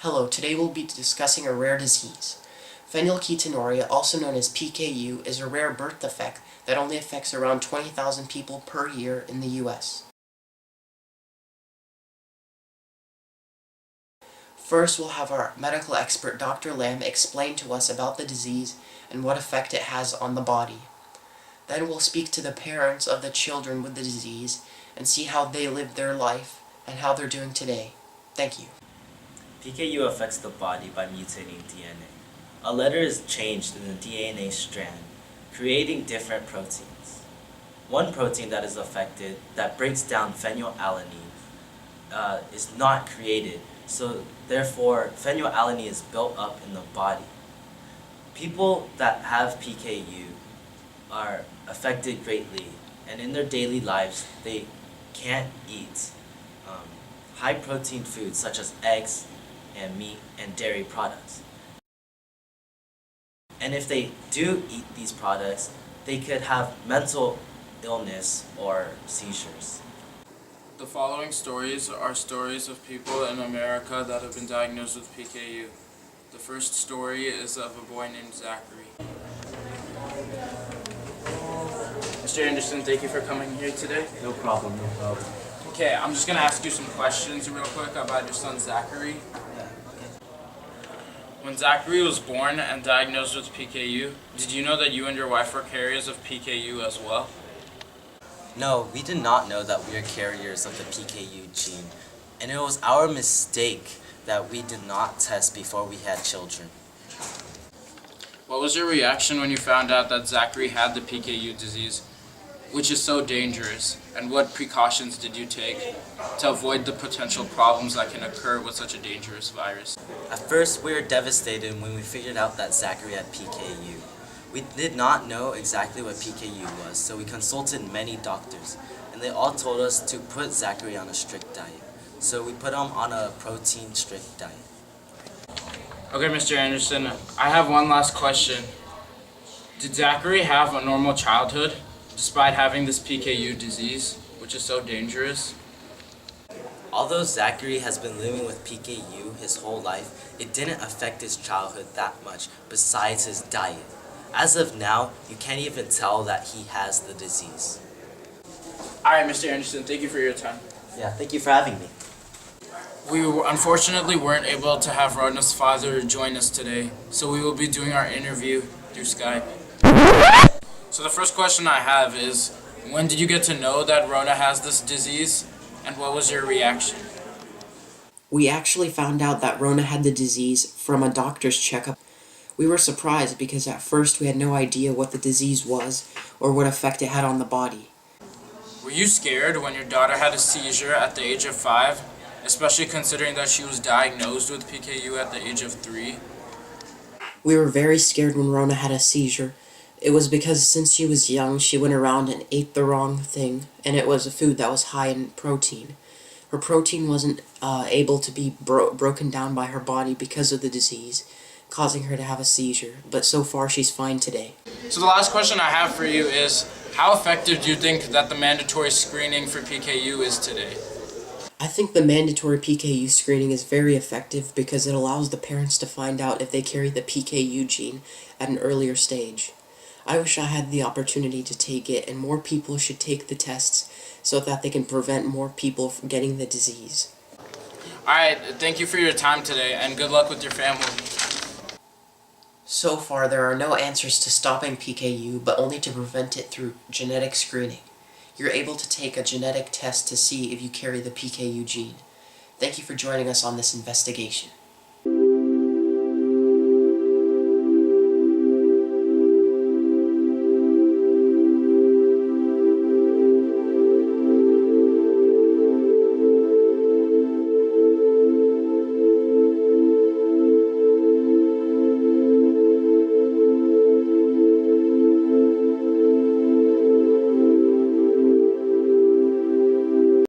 Hello, today we'll be discussing a rare disease. Phenylketonuria, also known as PKU, is a rare birth defect that only affects around 20,000 people per year in the U.S. First, we'll have our medical expert, Dr. Lamb, explain to us about the disease and what effect it has on the body. Then we'll speak to the parents of the children with the disease and see how they lived their life and how they're doing today. Thank you. PKU affects the body by mutating DNA. A letter is changed in the DNA strand, creating different proteins. One protein that is affected, that breaks down phenylalanine, is not created, so therefore phenylalanine is built up in the body. People that have PKU are affected greatly, and in their daily lives they can't eat high protein foods such as eggs and meat and dairy products. And if they do eat these products, they could have mental illness or seizures. The following stories are stories of people in America that have been diagnosed with PKU. The first story is of a boy named Zachary. Mr. Anderson, thank you for coming here today. No problem. Okay, I'm just going to ask you some questions real quick about your son Zachary. When Zachary was born and diagnosed with PKU, did you know that you and your wife were carriers of PKU as well? No, we did not know that we are carriers of the PKU gene, and it was our mistake that we did not test before we had children. What was your reaction when you found out that Zachary had the PKU disease, which is so dangerous, and what precautions did you take to avoid the potential problems that can occur with such a dangerous virus? At first, we were devastated when we figured out that Zachary had PKU. We did not know exactly what PKU was, so we consulted many doctors, and they all told us to put Zachary on a strict diet. So we put him on a protein strict diet. Okay, Mr. Anderson, I have one last question. Did Zachary have a normal childhood despite having this PKU disease, which is so dangerous? Although Zachary has been living with PKU his whole life, it didn't affect his childhood that much besides his diet. As of now, you can't even tell that he has the disease. Alright, Mr. Anderson, thank you for your time. Yeah, thank you for having me. We unfortunately weren't able to have Rona's father join us today, so we will be doing our interview through Skype. So the first question I have is, when did you get to know that Rona has this disease, and what was your reaction? We actually found out that Rona had the disease from a doctor's checkup. We were surprised because at first we had no idea what the disease was or what effect it had on the body. Were you scared when your daughter had a seizure at the age of 5, especially considering that she was diagnosed with PKU at the age of 3? We were very scared when Rona had a seizure. It was because since she was young, she went around and ate the wrong thing, and it was a food that was high in protein. Her protein wasn't able to be broken down by her body because of the disease, causing her to have a seizure, but so far she's fine today. So the last question I have for you is, how effective do you think that the mandatory screening for PKU is today? I think the mandatory PKU screening is very effective because it allows the parents to find out if they carry the PKU gene at an earlier stage. I wish I had the opportunity to take it, and more people should take the tests so that they can prevent more people from getting the disease. Alright, thank you for your time today, and good luck with your family. So far, there are no answers to stopping PKU, but only to prevent it through genetic screening. You're able to take a genetic test to see if you carry the PKU gene. Thank you for joining us on this investigation.